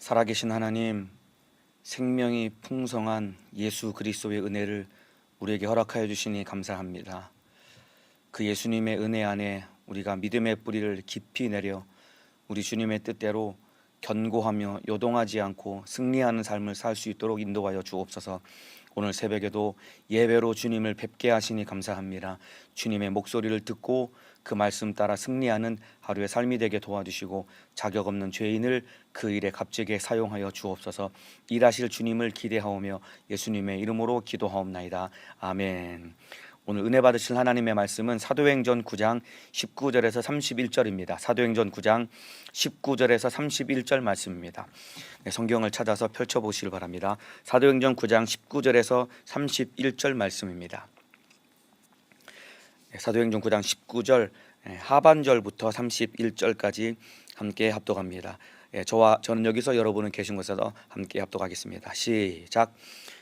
살아계신 하나님, 생명이 풍성한 예수 그리스도의 은혜를 우리에게 허락하여 주시니 감사합니다. 그 예수님의 은혜 안에 우리가 믿음의 뿌리를 깊이 내려 우리 주님의 뜻대로 견고하며 요동하지 않고 승리하는 삶을 살 수 있도록 인도하여 주옵소서. 오늘 새벽에도 예배로 주님을 뵙게 하시니 감사합니다. 주님의 목소리를 듣고 그 말씀 따라 승리하는 하루의 삶이 되게 도와주시고 자격 없는 죄인을 그 일에 값지게 사용하여 주옵소서. 일하실 주님을 기대하오며 예수님의 이름으로 기도하옵나이다. 아멘. 오늘 은혜 받으실 하나님의 말씀은 사도행전 9장 19절에서 31절입니다. 사도행전 9장 19절에서 31절 말씀입니다. 성경을 찾아서 펼쳐보시길 바랍니다. 사도행전 9장 19절에서 31절 말씀입니다. 사도행전 9장 19절 하반절부터 31절까지 함께 합독합니다. 저는 여기서 여러분은 계신 곳에서 함께 합독하겠습니다. 시작.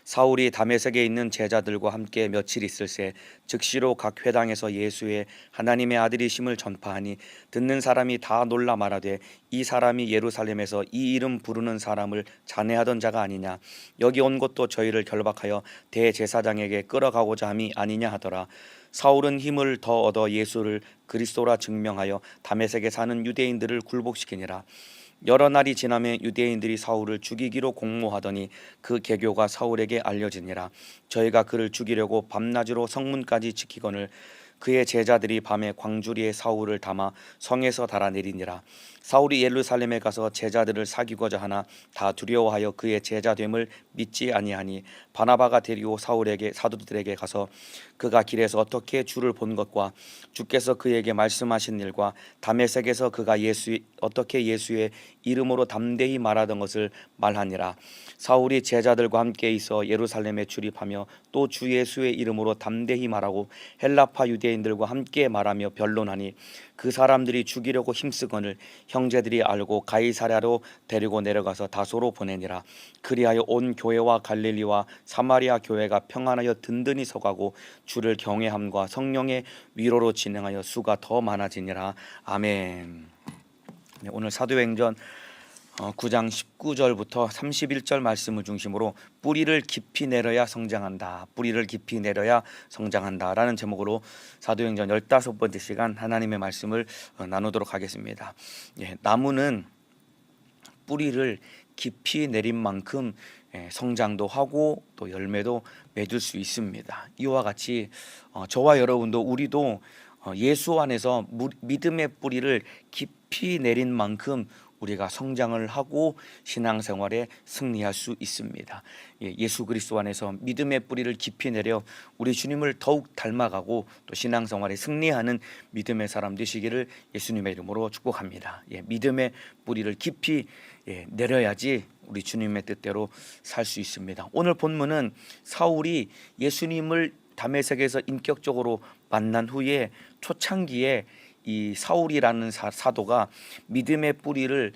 사울이 다메섹에 있는 제자들과 함께 며칠 있을새 즉시로 각 회당에서 예수의 하나님의 아들이심을 전파하니 듣는 사람이 다 놀라 말하되 이 사람이 예루살렘에서 이 이름 부르는 사람을 잔해하던 자가 아니냐. 여기 온 것도 저희를 결박하여 대제사장에게 끌어가고자 함이 아니냐 하더라. 사울은 힘을 더 얻어 예수를 그리스도라 증명하여 다메섹에 사는 유대인들을 굴복시키니라. 여러 날이 지나면 유대인들이 사울을 죽이기로 공모하더니 그 계교가 사울에게 알려지니라. 저희가 그를 죽이려고 밤낮으로 성문까지 지키거늘 그의 제자들이 밤에 광주리에 사울을 담아 성에서 달아내리니라. 사울이 예루살렘에 가서 제자들을 사귀고자 하나 다 두려워하여 그의 제자됨을 믿지 아니하니 바나바가 데리고 사울에게 사도들에게 가서 그가 길에서 어떻게 주를 본 것과 주께서 그에게 말씀하신 일과 다메섹에서 그가 어떻게 예수의 이름으로 담대히 말하던 것을 말하니라. 사울이 제자들과 함께 있어 예루살렘에 출입하며 또 주 예수의 이름으로 담대히 말하고 헬라파 유대인들과 함께 말하며 변론하니 그 사람들이 죽이려고 힘쓰거늘 형제들이 알고 가이사랴로 데리고 내려가서 다소로 보내니라. 그리하여 온 교회와 갈릴리와 사마리아 교회가 평안하여 든든히 서가고 주를 경외함과 성령의 위로로 진행하여 수가 더 많아지니라. 아멘. 오늘 사도행전 9장 19절부터 31절 말씀을 중심으로 뿌리를 깊이 내려야 성장한다. 뿌리를 깊이 내려야 성장한다 라는 제목으로 사도행전 15번째 시간 하나님의 말씀을 나누도록 하겠습니다. 나무는 뿌리를 깊이 내린 만큼 성장도 하고 또 열매도 맺을 수 있습니다. 이와 같이 저와 여러분도 우리도 예수 안에서 믿음의 뿌리를 깊이 내린 만큼 우리가 성장을 하고 신앙생활에 승리할 수 있습니다. 예수 그리스도 안에서 믿음의 뿌리를 깊이 내려 우리 주님을 더욱 닮아가고 또 신앙생활에 승리하는 믿음의 사람 되시기를 예수님의 이름으로 축복합니다. 믿음의 뿌리를 깊이 내려야지 우리 주님의 뜻대로 살 수 있습니다. 오늘 본문은 사울이 예수님을 다메섹에서 인격적으로 만난 후에 초창기에 이 사울이라는 사도가 믿음의 뿌리를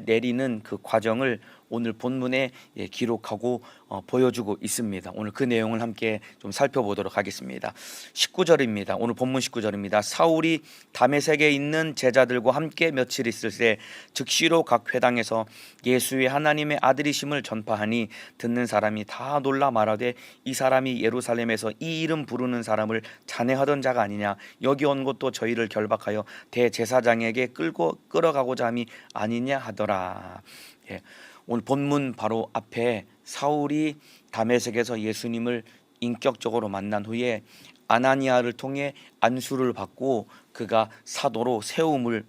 내리는 그 과정을 오늘 본문에 기록하고 보여주고 있습니다. 오늘 그 내용을 함께 좀 살펴보도록 하겠습니다. 19절입니다. 오늘 본문 19절입니다. 사울이 다메섹에 있는 제자들과 함께 며칠 있을새 즉시로 각 회당에서 예수의 하나님의 아들이심을 전파하니 듣는 사람이 다 놀라 말하되 이 사람이 예루살렘에서 이 이름 부르는 사람을 잔해하던 자가 아니냐. 여기 온 것도 저희를 결박하여 대제사장에게 끌어가고자 함이 아니냐 하더라. 오늘 본문 바로 앞에 사울이 다메섹에서 예수님을 인격적으로 만난 후에 아나니아를 통해 안수를 받고 그가 사도로 세움을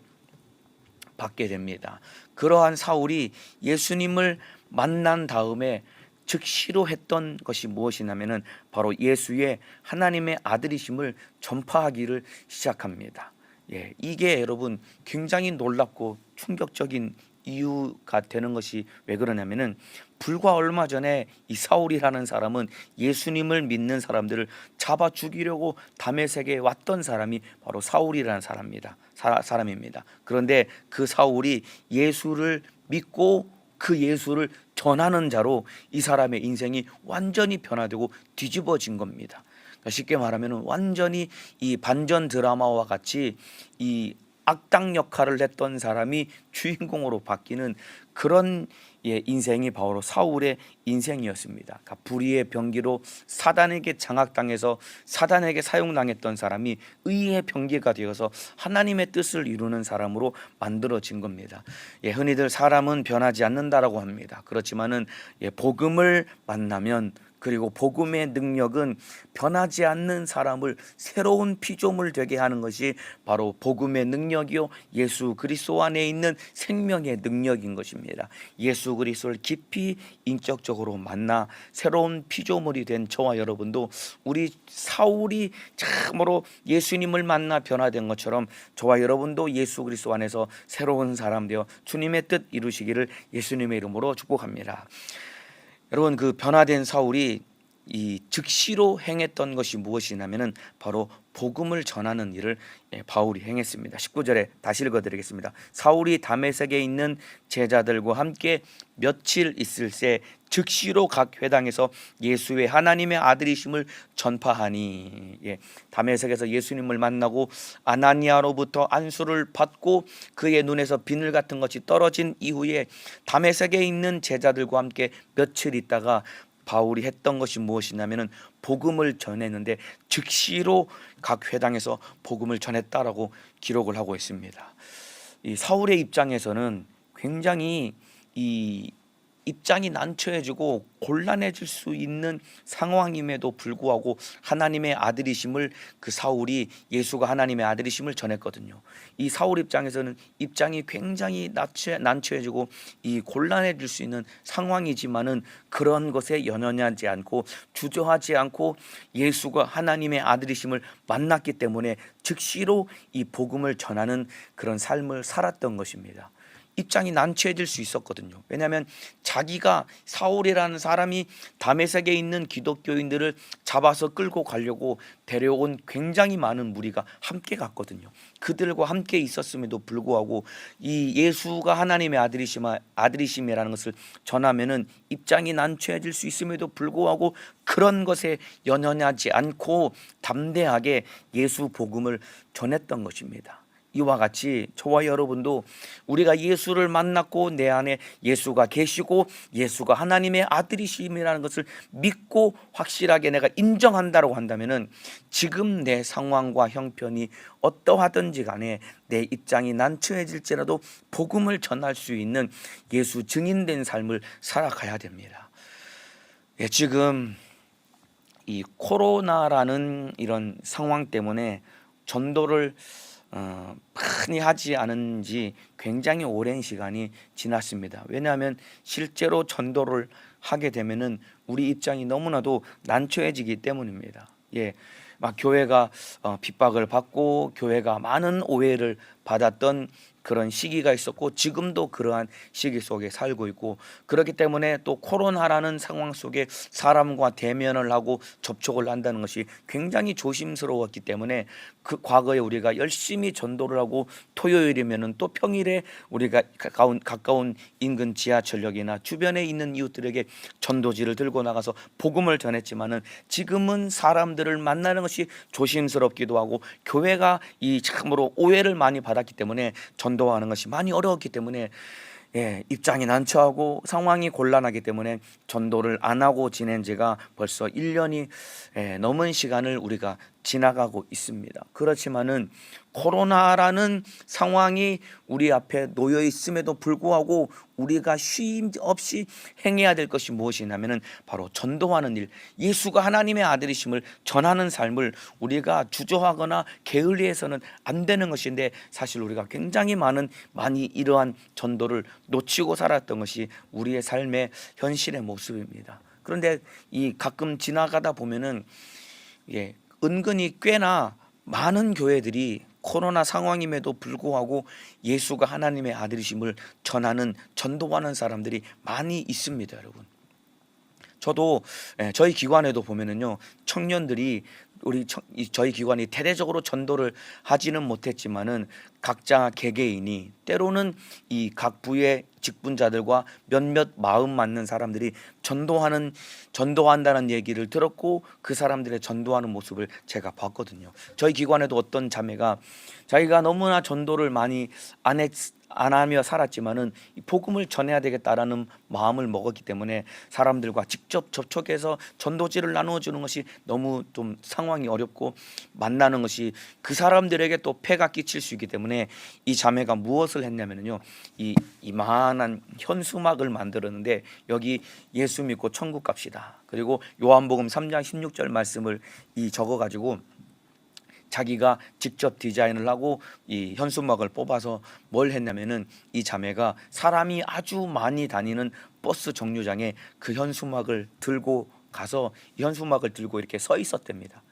받게 됩니다. 그러한 사울이 예수님을 만난 다음에 즉시로 했던 것이 무엇이냐면은 바로 예수의 하나님의 아들이심을 전파하기를 시작합니다. 이게 여러분 굉장히 놀랍고 충격적인 이유가 되는 것이 왜 그러냐면은 불과 얼마 전에 이 사울이라는 사람은 예수님을 믿는 사람들을 잡아 죽이려고 다메섹에 왔던 사람이 바로 사울이라는 사람입니다. 그런데 그 사울이 예수를 믿고 그 예수를 전하는 자로 이 사람의 인생이 완전히 변화되고 뒤집어진 겁니다. 쉽게 말하면 완전히 이 반전 드라마와 같이 이 악당 역할을 했던 사람이 주인공으로 바뀌는 그런 인생이 바로 사울의 인생이었습니다. 그러니까 불의의 병기로 사단에게 장악당해서 사단에게 사용당했던 사람이 의의 병기가 되어서 하나님의 뜻을 이루는 사람으로 만들어진 겁니다. 흔히들 사람은 변하지 않는다라고 합니다. 그렇지만은 복음을 만나면, 그리고 복음의 능력은 변하지 않는 사람을 새로운 피조물 되게 하는 것이 바로 복음의 능력이요, 예수 그리스도 안에 있는 생명의 능력인 것입니다. 예수 그리스도를 깊이 인격적으로 만나 새로운 피조물이 된 저와 여러분도 우리 사울이 참으로 예수님을 만나 변화된 것처럼 저와 여러분도 예수 그리스도 안에서 새로운 사람 되어 주님의 뜻 이루시기를 예수님의 이름으로 축복합니다. 여러분, 그 변화된 사울이 이 즉시로 행했던 것이 무엇이냐면은 바로 복음을 전하는 일을 바울이 행했습니다. 19절에 다시 읽어드리겠습니다. 사울이 다메섹에 있는 제자들과 함께 며칠 있을 새 즉시로 각 회당에서 예수의 하나님의 아들이심을 전파하니, 다메섹에서 예수님을 만나고 아나니아로부터 안수를 받고 그의 눈에서 비늘 같은 것이 떨어진 이후에 다메섹에 있는 제자들과 함께 며칠 있다가 바울이 했던 것이 무엇이냐면은 복음을 전했는데 즉시로 각 회당에서 복음을 전했다라고 기록을 하고 있습니다. 이 사울의 입장에서는 굉장히 이 입장이 난처해지고 곤란해질 수 있는 상황임에도 불구하고 하나님의 아들이심을, 그 사울이 예수가 하나님의 아들이심을 전했거든요. 이 사울 입장에서는 입장이 굉장히 난처해지고 이 곤란해질 수 있는 상황이지만은 그런 것에 연연하지 않고 주저하지 않고 예수가 하나님의 아들이심을 만났기 때문에 즉시로 이 복음을 전하는 그런 삶을 살았던 것입니다. 입장이 난처해질 수 있었거든요. 왜냐하면 자기가, 사울이라는 사람이 다메섹에 있는 기독교인들을 잡아서 끌고 가려고 데려온 굉장히 많은 무리가 함께 갔거든요. 그들과 함께 있었음에도 불구하고 이 예수가 하나님의 아들이심이라는 것을 전하면은 입장이 난처해질 수 있음에도 불구하고 그런 것에 연연하지 않고 담대하게 예수 복음을 전했던 것입니다. 이와 같이 저와 여러분도 우리가 예수를 만났고 내 안에 예수가 계시고 예수가 하나님의 아들이심이라는 것을 믿고 확실하게 내가 인정한다고 한다면은 지금 내 상황과 형편이 어떠하든지 간에 내 입장이 난처해질지라도 복음을 전할 수 있는 예수 증인된 삶을 살아가야 됩니다. 지금 이 코로나라는 이런 상황 때문에 전도를 많이 하지 않은 지 굉장히 오랜 시간이 지났습니다. 왜냐하면 실제로 전도를 하게 되면은 우리 입장이 너무나도 난처해지기 때문입니다. 막 교회가 핍박을 받고 교회가 많은 오해를 받았던 그런 시기가 있었고 지금도 그러한 시기 속에 살고 있고, 그렇기 때문에 또 코로나라는 상황 속에 사람과 대면을 하고 접촉을 한다는 것이 굉장히 조심스러웠기 때문에 그 과거에 우리가 열심히 전도를 하고 토요일이면은 또 평일에 우리가 가까운 인근 지하철역이나 주변에 있는 이웃들에게 전도지를 들고 나가서 복음을 전했지만은 지금은 사람들을 만나는 것이 조심스럽기도 하고 교회가 이 참으로 오해를 많이 받았기 때문에 전도하는 것이 많이 어려웠기 때문에 입장이 난처하고 상황이 곤란하기 때문에 전도를 안 하고 지낸 지가 벌써 1년이 넘은 시간을 우리가 지나가고 있습니다. 그렇지만은 코로나라는 상황이 우리 앞에 놓여 있음에도 불구하고 우리가 쉼 없이 행해야 될 것이 무엇이냐면은 바로 전도하는 일, 예수가 하나님의 아들이심을 전하는 삶을 우리가 주저하거나 게을리해서는 안 되는 것인데, 사실 우리가 굉장히 많이 이러한 전도를 놓치고 살았던 것이 우리의 삶의 현실의 모습입니다. 그런데 이 가끔 지나가다 보면은 은근히 꽤나 많은 교회들이 코로나 상황임에도 불구하고 예수가 하나님의 아들이심을 전도하는 사람들이 많이 있습니다, 여러분. 저도 저희 기관에도 보면은요, 청년들이 저희 기관이 대대적으로 전도를 하지는 못했지만은 각자 개개인이 때로는 이 각 부의 직분자들과 몇몇 마음 맞는 사람들이 전도한다는 얘기를 들었고 그 사람들의 전도하는 모습을 제가 봤거든요. 저희 기관에도 어떤 자매가 자기가 너무나 전도를 많이 안 하며 살았지만은 이 복음을 전해야 되겠다라는 마음을 먹었기 때문에 사람들과 직접 접촉해서 전도지를 나누어주는 것이 너무 좀 상황이 어렵고 만나는 것이 그 사람들에게 또 폐가 끼칠 수 있기 때문에 이 자매가 무엇을 했냐면요, 이만한 현수막을 만들었는데 여기 예수 믿고 천국 갑시다, 그리고 요한복음 3장 16절 말씀을 적어가지고 자기가 직접 디자인을 하고 이 현수막을 뽑아서 뭘 했냐면은 이 자매가 사람이 아주 많이 다니는 버스 정류장에 그 현수막을 들고 가서 이 현수막을 들고 이렇게 서 있었답니다.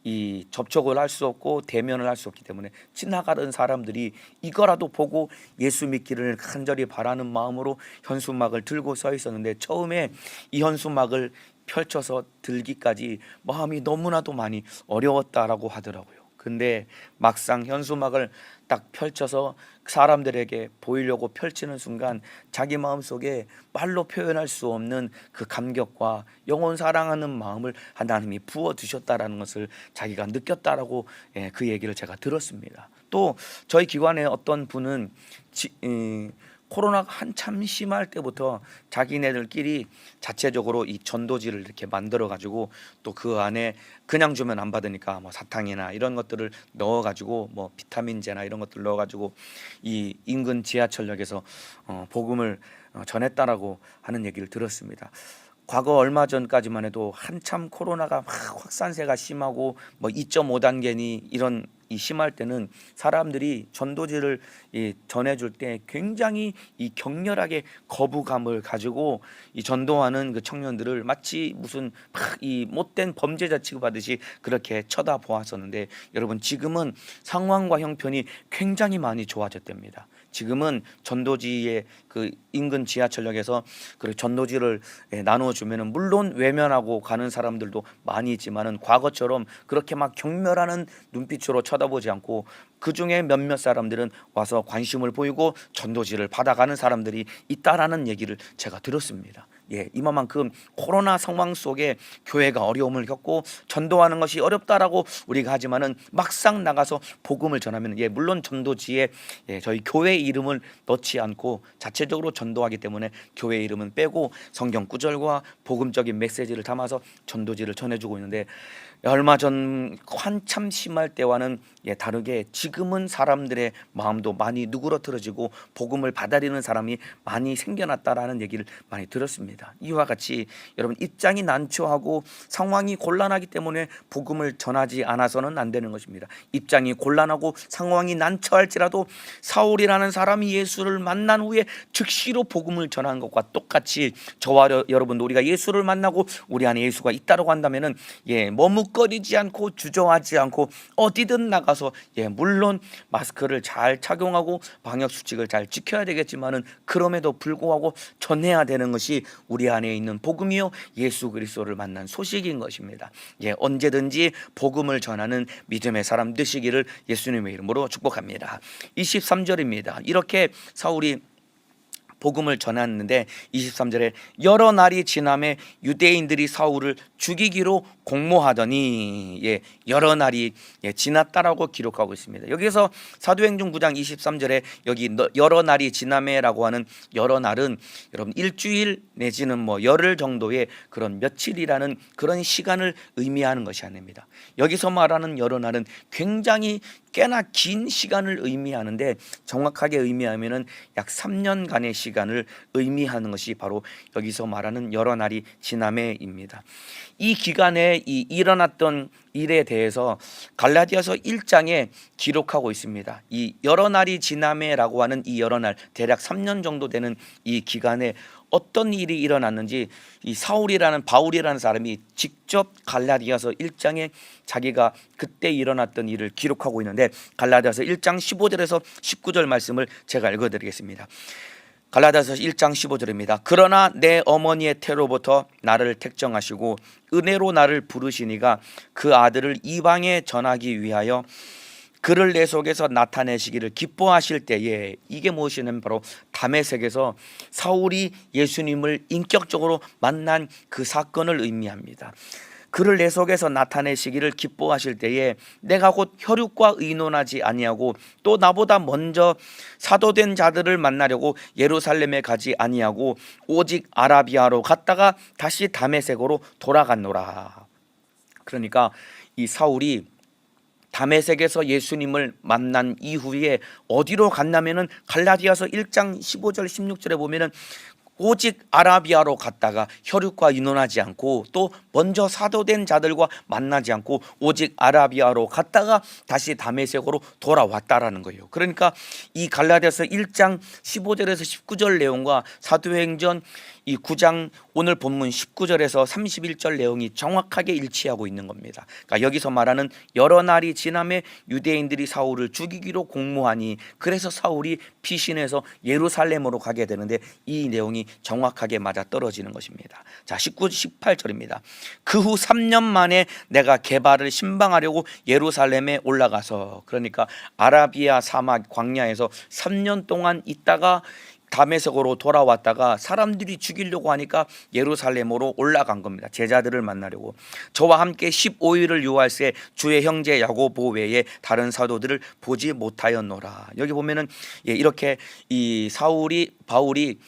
이 접촉을 할 수 없고 대면을 할 수 없기 때문에 지나가던 사람들이 이거라도 보고 예수 믿기를 간절히 바라는 마음으로 현수막을 들고 서 있었는데 처음에 이 현수막을 펼쳐서 들기까지 마음이 너무나도 많이 어려웠다라고 하더라고요. 근데 막상 현수막을 딱 펼쳐서 사람들에게 보이려고 펼치는 순간 자기 마음속에 말로 표현할 수 없는 그 감격과 영혼 사랑하는 마음을 하나님이 부어주셨다라는 것을 자기가 느꼈다라고 그 얘기를 제가 들었습니다. 또 저희 기관에 어떤 분은 코로나가 한참 심할 때부터 자기네들끼리 자체적으로 이 전도지를 이렇게 만들어 가지고 또 그 안에 그냥 주면 안 받으니까 뭐 사탕이나 이런 것들을 넣어 가지고 뭐 비타민제나 이런 것들 넣어 가지고 이 인근 지하철역에서 복음을 전했다라고 하는 얘기를 들었습니다. 과거 얼마 전까지만 해도 한참 코로나가 막 확산세가 심하고 뭐 2.5단계니 이런 심할 때는 사람들이 전도지를 전해줄 때 굉장히 이 격렬하게 거부감을 가지고 이 전도하는 그 청년들을 마치 무슨 막 이 못된 범죄자 취급하듯이 그렇게 쳐다보았었는데 여러분 지금은 상황과 형편이 굉장히 많이 좋아졌답니다. 지금은 전도지의 그 인근 지하철역에서 그 전도지를 나누어주면은 물론 외면하고 가는 사람들도 많이 있지만은 과거처럼 그렇게 막 경멸하는 눈빛으로 쳐다보지 않고 그 중에 몇몇 사람들은 와서 관심을 보이고 전도지를 받아가는 사람들이 있다라는 얘기를 제가 들었습니다. 이만큼 코로나 상황 속에 교회가 어려움을 겪고 전도하는 것이 어렵다라고 우리가 하지만은 막상 나가서 복음을 전하면 물론 전도지에 저희 교회 이름을 넣지 않고 자체적으로 전도하기 때문에 교회 이름은 빼고 성경 구절과 복음적인 메시지를 담아서 전도지를 전해주고 있는데 얼마 전 한참 심할 때와는 다르게 지금은 사람들의 마음도 많이 누그러뜨려지고 복음을 받아들이는 사람이 많이 생겨났다라는 얘기를 많이 들었습니다. 이와 같이 여러분 입장이 난처하고 상황이 곤란하기 때문에 복음을 전하지 않아서는 안 되는 것입니다. 입장이 곤란하고 상황이 난처할지라도 사울이라는 사람이 예수를 만난 후에 즉시로 복음을 전하는 것과 똑같이 저와 여러분도 우리가 예수를 만나고 우리 안에 예수가 있다고 한다면은 머뭇거리지 않고 주저하지 않고 어디든 나가서 물론 마스크를 잘 착용하고 방역 수칙을 잘 지켜야 되겠지만은 그럼에도 불구하고 전해야 되는 것이 우리 안에 있는 복음이요 예수 그리스도를 만난 소식인 것입니다. 언제든지 복음을 전하는 믿음의 사람 되시기를 예수님의 이름으로 축복합니다. 23절입니다. 이렇게 사울이 복음을 전했는데 23절에 여러 날이 지남에 유대인들이 사울을 죽이기로 공모하더니 여러 날이 지났다라고 기록하고 있습니다. 여기서 사도행전 9장 23절에 여기 여러 날이 지남에라고 하는 여러 날은 여러분 일주일 내지는 뭐 열흘 정도의 그런 며칠이라는 그런 시간을 의미하는 것이 아닙니다. 여기서 말하는 여러 날은 굉장히 꽤나 긴 시간을 의미하는데 정확하게 의미하면은 약 3년간의 시간을 의미하는 것이 바로 여기서 말하는 여러 날이 지남에입니다. 이 기간에 일어났던 일에 대해서 갈라디아서 1장에 기록하고 있습니다. 이 여러 날이 지남에라고 하는 이 여러 날 대략 3년 정도 되는 이 기간에 어떤 일이 일어났는지 이 바울이라는 사람이 직접 갈라디아서 1장에 자기가 그때 일어났던 일을 기록하고 있는데 갈라디아서 1장 15절에서 19절 말씀을 제가 읽어드리겠습니다. 갈라디아서 1장 15절입니다. 그러나 내 어머니의 태로부터 나를 택정하시고 은혜로 나를 부르시니가 그 아들을 이방에 전하기 위하여 그를 내 속에서 나타내시기를 기뻐하실 때에, 이게 무엇이냐면 바로 다메섹에서 사울이 예수님을 인격적으로 만난 그 사건을 의미합니다. 그를 내 속에서 나타내시기를 기뻐하실 때에 내가 곧 혈육과 의논하지 아니하고 또 나보다 먼저 사도된 자들을 만나려고 예루살렘에 가지 아니하고 오직 아라비아로 갔다가 다시 다메섹으로 돌아갔노라. 그러니까 이 사울이 다메섹에서 예수님을 만난 이후에 어디로 갔냐면은 갈라디아서 1장 15절 16절에 보면은 오직 아라비아로 갔다가 혈육과 의논하지 않고 또 먼저 사도된 자들과 만나지 않고 오직 아라비아로 갔다가 다시 다메섹으로 돌아왔다라는 거예요. 그러니까 이 갈라디아서 1장 15절에서 19절 내용과 사도행전 이 9장 오늘 본문 19절에서 31절 내용이 정확하게 일치하고 있는 겁니다. 그러니까 여기서 말하는 여러 날이 지남에 유대인들이 사울을 죽이기로 공모하니 그래서 사울이 피신해서 예루살렘으로 가게 되는데 이 내용이 정확하게 맞아 떨어지는 것입니다. 자, 19, 18절입니다. 그 후 3년 만에 내가 게바를 신방하려고 예루살렘에 올라가서, 그러니까 아라비아 사막 광야에서 3년 동안 있다가 다메섹으로 돌아왔다가 사람들이 죽이려고 하니까 예루살렘으로 올라간 겁니다. 제자들을 만나려고. 저와 함께 15일을 유할세 주의 형제 야고보 외에 다른 사도들을 보지 못하였노라. 여기 보면은 이렇게 이 바울이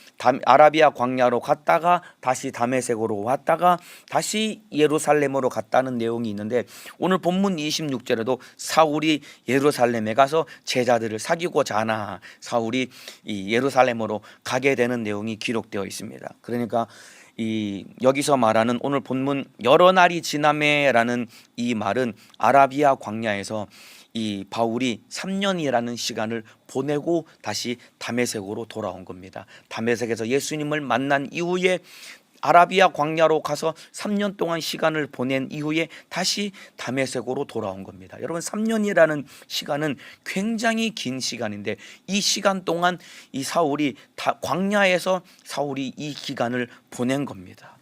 아라비아 광야로 갔다가 다시 다메섹으로 왔다가 다시 예루살렘으로 갔다는 내용이 있는데, 오늘 본문 26절에도 사울이 예루살렘에 가서 제자들을 사귀고자 하나 사울이 이 예루살렘으로 가게 되는 내용이 기록되어 있습니다. 그러니까 여기서 말하는 오늘 본문 여러 날이 지남에라는 이 말은 아라비아 광야에서 이 바울이 3년이라는 시간을 보내고 다시 다메섹으로 돌아온 겁니다. 다메섹에서 예수님을 만난 이후에 아라비아 광야로 가서 3년 동안 시간을 보낸 이후에 다시 다메섹으로 돌아온 겁니다. 여러분, 3년이라는 시간은 굉장히 긴 시간인데 이 시간 동안 이 사울이 광야에서 사울이 이 기간을 보낸 겁니다.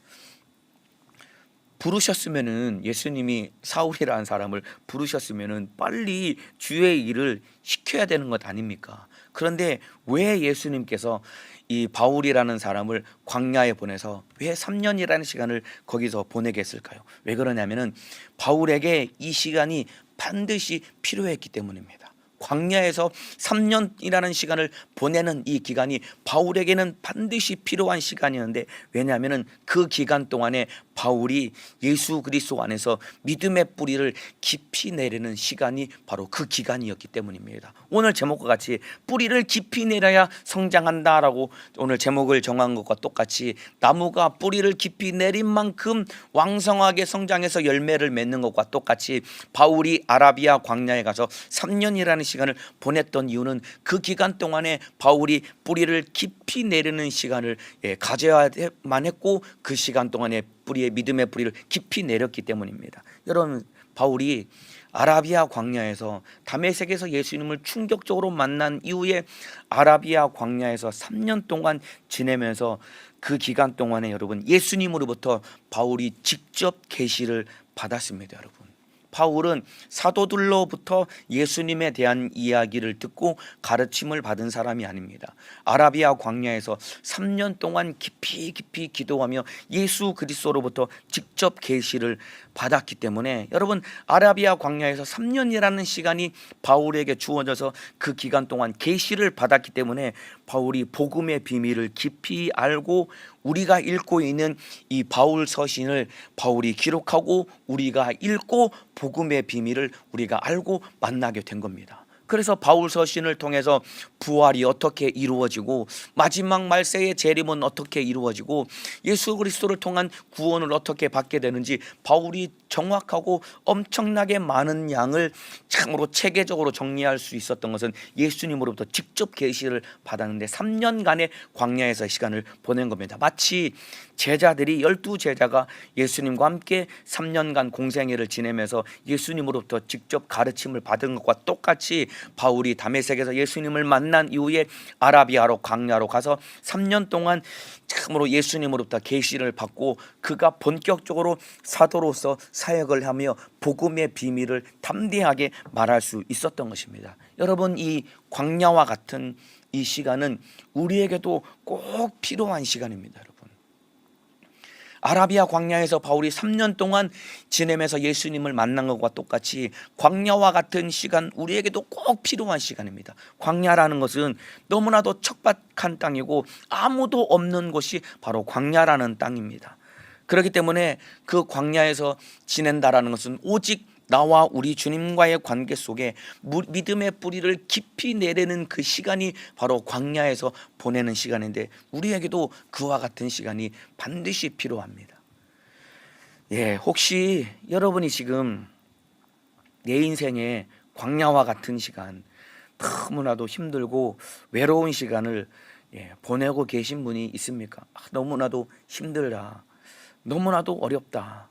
부르셨으면은, 예수님이 사울이라는 사람을 부르셨으면은 빨리 주의 일을 시켜야 되는 것 아닙니까? 그런데 왜 예수님께서 이 바울이라는 사람을 광야에 보내서 왜 3년이라는 시간을 거기서 보내게 했을까요? 왜 그러냐면은 바울에게 이 시간이 반드시 필요했기 때문입니다. 광야에서 3년이라는 시간을 보내는 이 기간이 바울에게는 반드시 필요한 시간이었는데, 왜냐하면 그 기간 동안에 바울이 예수 그리스도 안에서 믿음의 뿌리를 깊이 내리는 시간이 바로 그 기간이었기 때문입니다. 오늘 제목과 같이 뿌리를 깊이 내려야 성장한다라고 오늘 제목을 정한 것과 똑같이 나무가 뿌리를 깊이 내린 만큼 왕성하게 성장해서 열매를 맺는 것과 똑같이 바울이 아라비아 광야에 가서 3년이라는 시간을 보냈던 이유는 그 기간 동안에 바울이 뿌리를 깊이 내리는 시간을 가져야만 했고 그 시간 동안에 믿음의 뿌리를 깊이 내렸기 때문입니다. 여러분, 바울이 아라비아 광야에서 다메섹에서 예수님을 충격적으로 만난 이후에 아라비아 광야에서 3년 동안 지내면서 그 기간 동안에 여러분 예수님으로부터 바울이 직접 계시를 받았습니다. 여러분, 바울은 사도들로부터 예수님에 대한 이야기를 듣고 가르침을 받은 사람이 아닙니다. 아라비아 광야에서 3년 동안 깊이 기도하며 예수 그리스도로부터 직접 계시를 받았기 때문에 여러분, 아라비아 광야에서 3년이라는 시간이 바울에게 주어져서 그 기간 동안 계시를 받았기 때문에 바울이 복음의 비밀을 깊이 알고 우리가 읽고 있는 이 바울 서신을 바울이 기록하고 우리가 읽고 복음의 비밀을 우리가 알고 만나게 된 겁니다. 그래서 바울 서신을 통해서 부활이 어떻게 이루어지고 마지막 말세의 재림은 어떻게 이루어지고 예수 그리스도를 통한 구원을 어떻게 받게 되는지 바울이 정확하고 엄청나게 많은 양을 참으로 체계적으로 정리할 수 있었던 것은 예수님으로부터 직접 계시를 받았는데 3년간의 광야에서 시간을 보낸 겁니다. 마치 제자들이 12제자가 예수님과 함께 3년간 공생애를 지내면서 예수님으로부터 직접 가르침을 받은 것과 똑같이 바울이 다메섹에서 예수님을 만난 이후에 아라비아로 광야로 가서 3년 동안 참으로 예수님으로부터 계시를 받고 그가 본격적으로 사도로서 사역을 하며 복음의 비밀을 담대하게 말할 수 있었던 것입니다. 여러분, 이 광야와 같은 이 시간은 우리에게도 꼭 필요한 시간입니다. 여러분, 아라비아 광야에서 바울이 3년 동안 지내면서 예수님을 만난 것과 똑같이 광야와 같은 시간, 우리에게도 꼭 필요한 시간입니다. 광야라는 것은 너무나도 척박한 땅이고 아무도 없는 곳이 바로 광야라는 땅입니다. 그렇기 때문에 그 광야에서 지낸다라는 것은 오직 나와 우리 주님과의 관계 속에 믿음의 뿌리를 깊이 내리는 그 시간이 바로 광야에서 보내는 시간인데, 우리에게도 그와 같은 시간이 반드시 필요합니다. 혹시 여러분이 지금 내 인생에 광야와 같은 시간, 너무나도 힘들고 외로운 시간을 보내고 계신 분이 있습니까? 너무나도 힘들다, 너무나도 어렵다,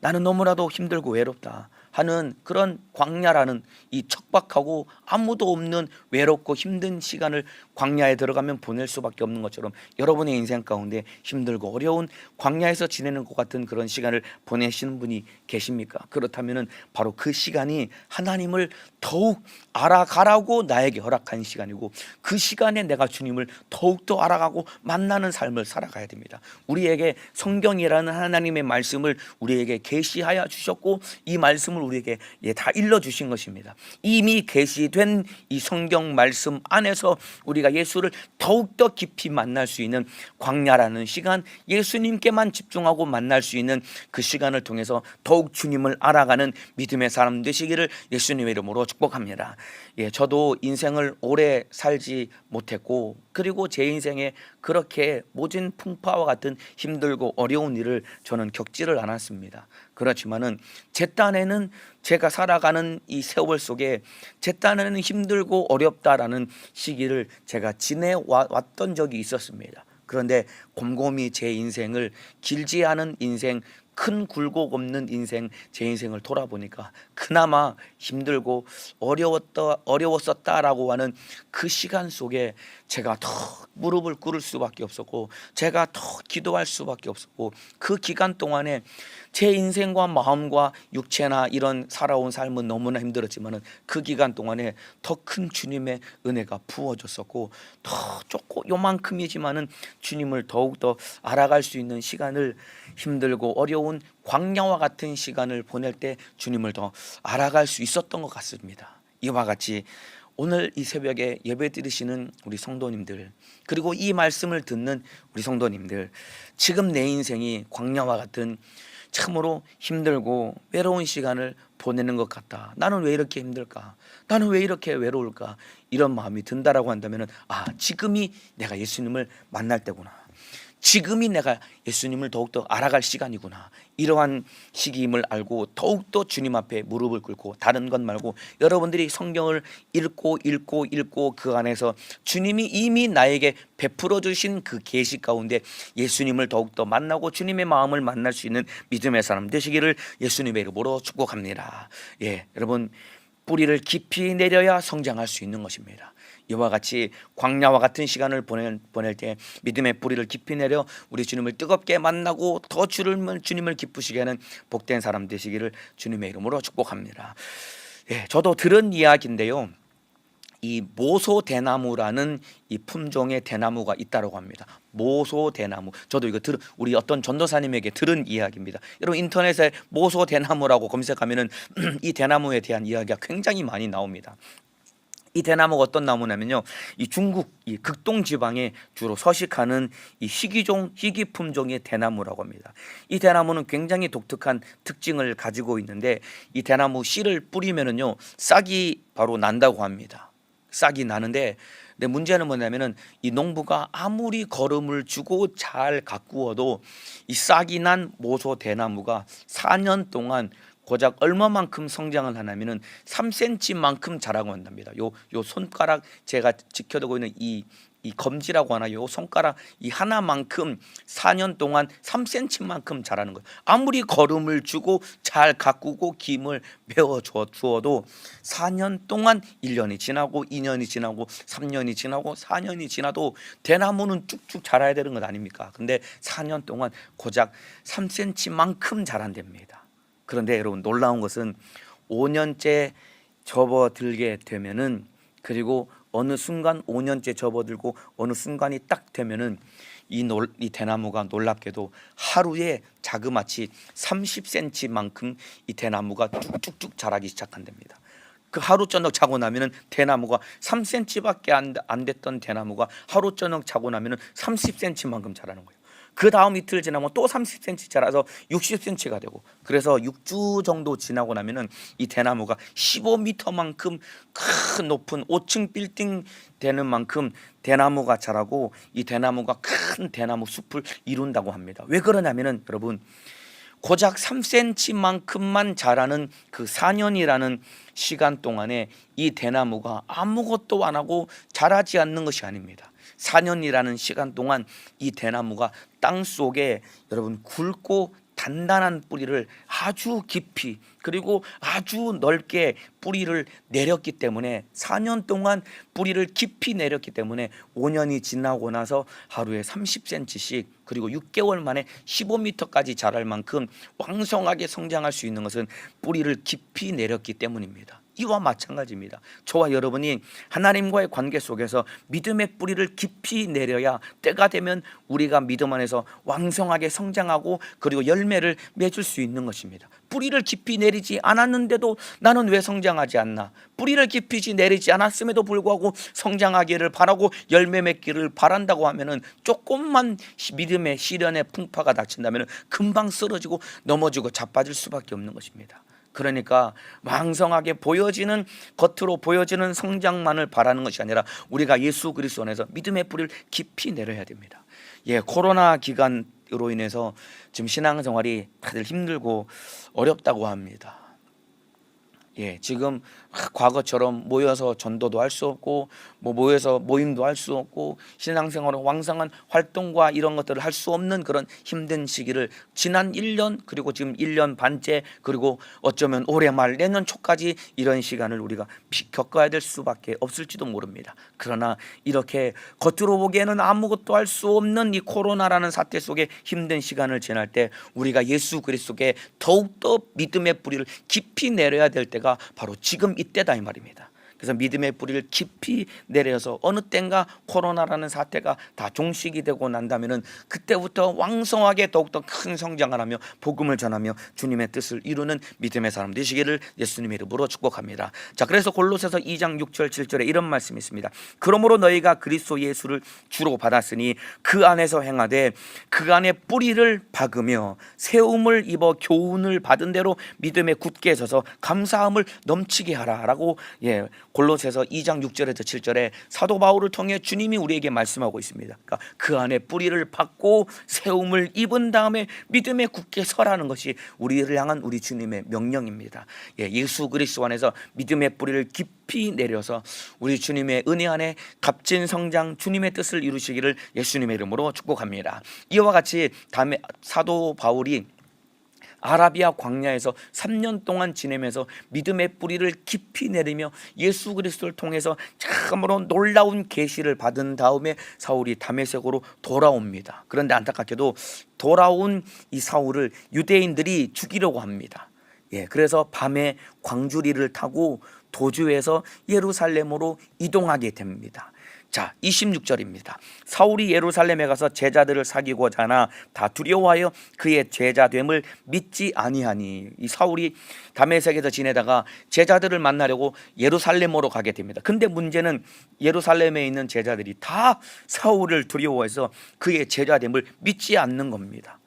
나는 너무나도 힘들고 외롭다 하는 그런 광야라는 이 척박하고 아무도 없는 외롭고 힘든 시간을 광야에 들어가면 보낼 수밖에 없는 것처럼 여러분의 인생 가운데 힘들고 어려운 광야에서 지내는 것 같은 그런 시간을 보내시는 분이 계십니까? 그렇다면 바로 그 시간이 하나님을 더욱 알아가라고 나에게 허락한 시간이고, 그 시간에 내가 주님을 더욱더 알아가고 만나는 삶을 살아가야 됩니다. 우리에게 성경이라는 하나님의 말씀을 우리에게 계시하여 주셨고, 이 말씀을 우리에게 다 일러주신 것입니다. 이미 계시된 이 성경 말씀 안에서 우리가 예수를 더욱더 깊이 만날 수 있는 광야라는 시간, 예수님께만 집중하고 만날 수 있는 그 시간을 통해서 더욱 주님을 알아가는 믿음의 사람 되시기를 예수님의 이름으로 축복합니다. 저도 인생을 오래 살지 못했고, 그리고 제 인생에 그렇게 모진 풍파와 같은 힘들고 어려운 일을 저는 겪지를 않았습니다. 그렇지만은 제 딴에는 제가 살아가는 이 세월 속에 제 딴에는 힘들고 어렵다라는 시기를 제가 지내왔던 적이 있었습니다. 그런데 곰곰이 제 인생을, 길지 않은 인생, 큰 굴곡 없는 인생, 제 인생을 돌아보니까 그나마 힘들고 어려웠었다라고 하는 그 시간 속에 제가 더 무릎을 꿇을 수밖에 없었고, 제가 더 기도할 수밖에 없었고, 그 기간 동안에 제 인생과 마음과 육체나 이런 살아온 삶은 너무나 힘들었지만 그 기간 동안에 더 큰 주님의 은혜가 부어졌었고, 더 좁고 요만큼이지만은 주님을 더욱더 알아갈 수 있는 시간을, 힘들고 어려운 광야와 같은 시간을 보낼 때 주님을 더 알아갈 수 있었던 것 같습니다. 이와 같이 오늘 이 새벽에 예배 드리시는 우리 성도님들, 그리고 이 말씀을 듣는 우리 성도님들, 지금 내 인생이 광야와 같은 참으로 힘들고 외로운 시간을 보내는 것 같다, 나는 왜 이렇게 힘들까, 나는 왜 이렇게 외로울까, 이런 마음이 든다라고 한다면 지금이 내가 예수님을 만날 때구나, 지금이 내가 예수님을 더욱더 알아갈 시간이구나, 이러한 시기임을 알고 더욱더 주님 앞에 무릎을 꿇고, 다른 것 말고 여러분들이 성경을 읽고 그 안에서 주님이 이미 나에게 베풀어 주신 그 계시 가운데 예수님을 더욱더 만나고 주님의 마음을 만날 수 있는 믿음의 사람 되시기를 예수님의 이름으로 축복합니다. 여러분, 뿌리를 깊이 내려야 성장할 수 있는 것입니다. 이와 같이 광야와 같은 시간을 보낼 때 믿음의 뿌리를 깊이 내려 우리 주님을 뜨겁게 만나고 더 주님을 기쁘시게 하는 복된 사람 되시기를 주님의 이름으로 축복합니다. 저도 들은 이야기인데요, 이 모소대나무라는 이 품종의 대나무가 있다고 합니다. 모소대나무, 저도 이거 우리 어떤 전도사님에게 들은 이야기입니다. 여러분, 인터넷에 모소대나무라고 검색하면은 이 대나무에 대한 이야기가 굉장히 많이 나옵니다. 이 대나무가 어떤 나무냐면요, 이 중국 이 극동 지방에 주로 서식하는 이 희귀 품종의 대나무라고 합니다. 이 대나무는 굉장히 독특한 특징을 가지고 있는데, 이 대나무 씨를 뿌리면은요 싹이 바로 난다고 합니다. 싹이 나는데, 근데 문제는 뭐냐면은 이 농부가 아무리 거름을 주고 잘 가꾸어도 이 싹이 난 모소 대나무가 4년 동안 고작 얼마만큼 성장을 하냐면은 3cm만큼 자라고 한답니다. 요 손가락 제가 지켜두고 있는 이 이 검지라고 하나요? 요 손가락 이 하나만큼 4년 동안 3cm만큼 자라는 거예요. 아무리 거름을 주고 잘 가꾸고 김을 메워 주어도 4년 동안 1년이 지나고 2년이 지나고 3년이 지나고 4년이 지나도 대나무는 쭉쭉 자라야 되는 것 아닙니까? 근데 4년 동안 고작 3cm만큼 자란답니다. 그런데 여러분 놀라운 것은 5년째 접어들게 되면은, 그리고 어느 순간 5년째 접어들고 어느 순간이 딱 되면은 이 대나무가 놀랍게도 하루에 자그마치 30cm만큼 이 대나무가 쭉쭉쭉 자라기 시작한답니다. 그 하루 저녁 자고 나면은 대나무가 3cm밖에 안 됐던 대나무가 하루 저녁 자고 나면은 30cm만큼 자라는 거예요. 그 다음 이틀 지나면 또 30cm 자라서 60cm가 되고, 그래서 6주 정도 지나고 나면은 이 대나무가 15m만큼 큰 높은 5층 빌딩 되는 만큼 대나무가 자라고, 이 대나무가 큰 대나무 숲을 이룬다고 합니다. 왜 그러냐면은 여러분, 고작 3cm만큼만 자라는 그 4년이라는 시간 동안에 이 대나무가 아무것도 안 하고 자라지 않는 것이 아닙니다. 4년이라는 시간 동안 이 대나무가 땅 속에 여러분 굵고 단단한 뿌리를 아주 깊이 그리고 아주 넓게 뿌리를 내렸기 때문에, 4년 동안 뿌리를 깊이 내렸기 때문에 5년이 지나고 나서 하루에 30cm씩 그리고 6개월 만에 15m까지 자랄 만큼 왕성하게 성장할 수 있는 것은 뿌리를 깊이 내렸기 때문입니다. 이와 마찬가지입니다. 저와 여러분이 하나님과의 관계 속에서 믿음의 뿌리를 깊이 내려야 때가 되면 우리가 믿음 안에서 왕성하게 성장하고 그리고 열매를 맺을 수 있는 것입니다. 뿌리를 깊이 내리지 않았는데도 나는 왜 성장하지 않나? 뿌리를 깊이 내리지 않았음에도 불구하고 성장하기를 바라고 열매 맺기를 바란다고 하면은, 조금만 믿음의 시련의 풍파가 닥친다면 금방 쓰러지고 넘어지고 자빠질 수밖에 없는 것입니다. 그러니까 왕성하게 보여지는, 겉으로 보여지는 성장만을 바라는 것이 아니라 우리가 예수 그리스도 안에서 믿음의 뿌리를 깊이 내려야 됩니다. 코로나 기간으로 인해서 지금 신앙생활이 다들 힘들고 어렵다고 합니다. 지금 과거처럼 모여서 전도도 할 수 없고 모여서 모임도 할 수 없고 신앙생활은 왕성한 활동과 이런 것들을 할 수 없는 그런 힘든 시기를 지난 1년 그리고 지금 1년 반째 그리고 어쩌면 올해 말 내년 초까지 이런 시간을 우리가 겪어야 될 수밖에 없을지도 모릅니다. 그러나 이렇게 겉으로 보기에는 아무것도 할 수 없는 이 코로나라는 사태 속에 힘든 시간을 지날 때 우리가 예수 그리스도께 더욱더 믿음의 뿌리를 깊이 내려야 될 때가 바로 지금 이때다 이 말입니다. 그래서 믿음의 뿌리를 깊이 내려서 어느 때인가 코로나라는 사태가 다 종식이 되고 난다면은 그때부터 왕성하게 더욱더 큰 성장을 하며 복음을 전하며 주님의 뜻을 이루는 믿음의 사람 되시기를 예수님의 이름으로 축복합니다. 자, 그래서 골로새서 2장 6절 7절에 이런 말씀이 있습니다. 그러므로 너희가 그리스도 예수를 주로 받았으니 그 안에서 행하되 그 안에 뿌리를 박으며 세움을 입어 교훈을 받은 대로 믿음에 굳게 서서 감사함을 넘치게 하라라고 골로새서 2장 6절에서 7절에 사도 바울을 통해 주님이 우리에게 말씀하고 있습니다. 그러니까 그 안에 뿌리를 박고 세움을 입은 다음에 믿음에 굳게 서라는 것이 우리를 향한 우리 주님의 명령입니다. 예수 그리스도 안에서 믿음의 뿌리를 깊이 내려서 우리 주님의 은혜 안에 값진 성장, 주님의 뜻을 이루시기를 예수님의 이름으로 축복합니다. 이와 같이 다음에 사도 바울이 아라비아 광야에서 3년 동안 지내면서 믿음의 뿌리를 깊이 내리며 예수 그리스도를 통해서 참으로 놀라운 계시를 받은 다음에 사울이 다메섹으로 돌아옵니다. 그런데 안타깝게도 돌아온 이 사울을 유대인들이 죽이려고 합니다. 그래서 밤에 광주리를 타고 도주해서 예루살렘으로 이동하게 됩니다. 자, 26절입니다. 사울이 예루살렘에 가서 제자들을 사귀고자 하나 다 두려워하여 그의 제자됨을 믿지 아니하니, 이 사울이 다메섹에서 지내다가 제자들을 만나려고 예루살렘으로 가게 됩니다. 근데 문제는 예루살렘에 있는 제자들이 다 사울을 두려워해서 그의 제자됨을 믿지 않는 겁니다.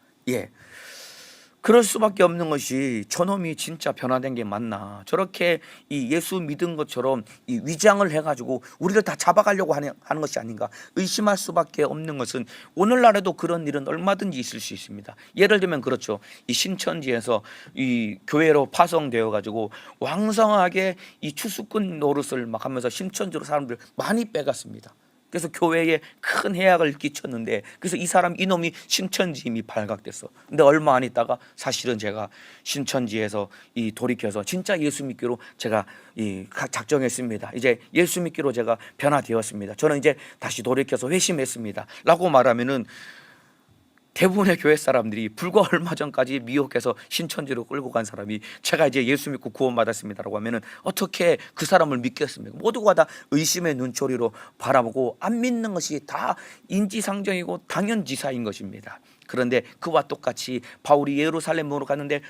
그럴 수밖에 없는 것이, 저놈이 진짜 변화된 게 맞나, 저렇게 이 예수 믿은 것처럼 이 위장을 해가지고 우리를 다 잡아가려고 하는 것이 아닌가 의심할 수밖에 없는 것은, 오늘날에도 그런 일은 얼마든지 있을 수 있습니다. 예를 들면 그렇죠, 이 신천지에서 이 교회로 파송되어 가지고 왕성하게 이 추수꾼 노릇을 막 하면서 신천지로 사람들 많이 빼갔습니다. 그래서 교회에 큰 해악을 끼쳤는데, 그래서 이 사람 이놈이 신천지임이 발각됐어. 근데 얼마 안 있다가 사실은 제가 신천지에서 이 돌이켜서 진짜 예수 믿기로 제가 이 작정했습니다. 이제 예수 믿기로 제가 변화되었습니다. 저는 이제 다시 돌이켜서 회심했습니다 라고 말하면은 대부분의 교회 사람들이 불과 얼마 전까지 미혹해서 신천지로 끌고 간 사람이 제가 이제 예수 믿고 구원받았습니다라고 하면은 어떻게 그 사람을 믿겠습니까? 모두가 다 의심의 눈초리로 바라보고 안 믿는 것이 다 인지상정이고 당연지사인 것입니다. 그런데 그와 똑같이 바울이 예루살렘으로 가는데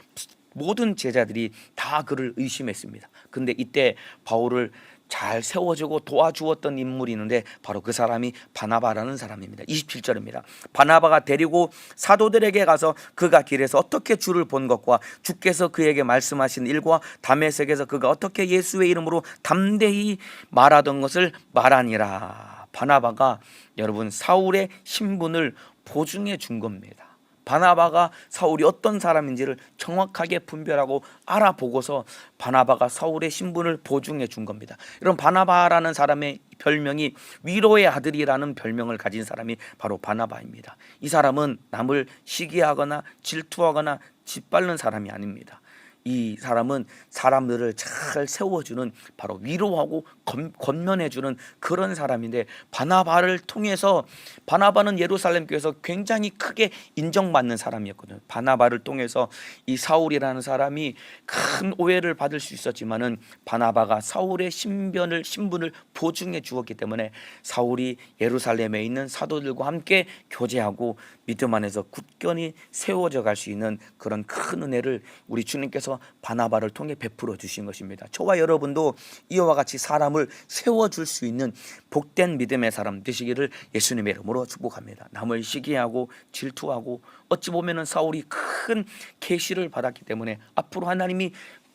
모든 제자들이 다 그를 의심했습니다. 근데 이때 바울을 잘 세워주고 도와주었던 인물이 있는데 바로 그 사람이 바나바라는 사람입니다. 27절입니다. 바나바가 데리고 사도들에게 가서 그가 길에서 어떻게 주를 본 것과 주께서 그에게 말씀하신 일과 다메섹에서 그가 어떻게 예수의 이름으로 담대히 말하던 것을 말하니라. 바나바가 여러분 사울의 신분을 보증해 준 겁니다. 바나바가 사울이 어떤 사람인지를 정확하게 분별하고 알아보고서 바나바가 사울의 신분을 보증해 준 겁니다. 이런 바나바라는 사람의 별명이 위로의 아들이라는 별명을 가진 사람이 바로 바나바입니다. 이 사람은 남을 시기하거나 질투하거나 짓밟는 사람이 아닙니다. 이 사람은 사람들을 잘 세워주는, 바로 위로하고 권면해주는 그런 사람인데, 바나바를 통해서, 바나바는 예루살렘 교회에서 굉장히 크게 인정받는 사람이었거든요. 바나바를 통해서 이 사울이라는 사람이 큰 오해를 받을 수 있었지만은 바나바가 사울의 신분을 보증해 주었기 때문에 사울이 예루살렘에 있는 사도들과 함께 교제하고 믿음 안에서 굳건히 세워져 갈 수 있는 그런 큰 은혜를 우리 주님께서 바나바를 통해 베풀어 주신 것입니다. 저와 여러분도 이와 같이 사람을 세워줄 수 있는 복된 믿음의 사람 되시기를 예수님의 이름으로 축복합니다. 남을 시기하고 질투하고, 어찌 보면은 사울이 큰 계시를 받았기 때문에 앞으로 하나님이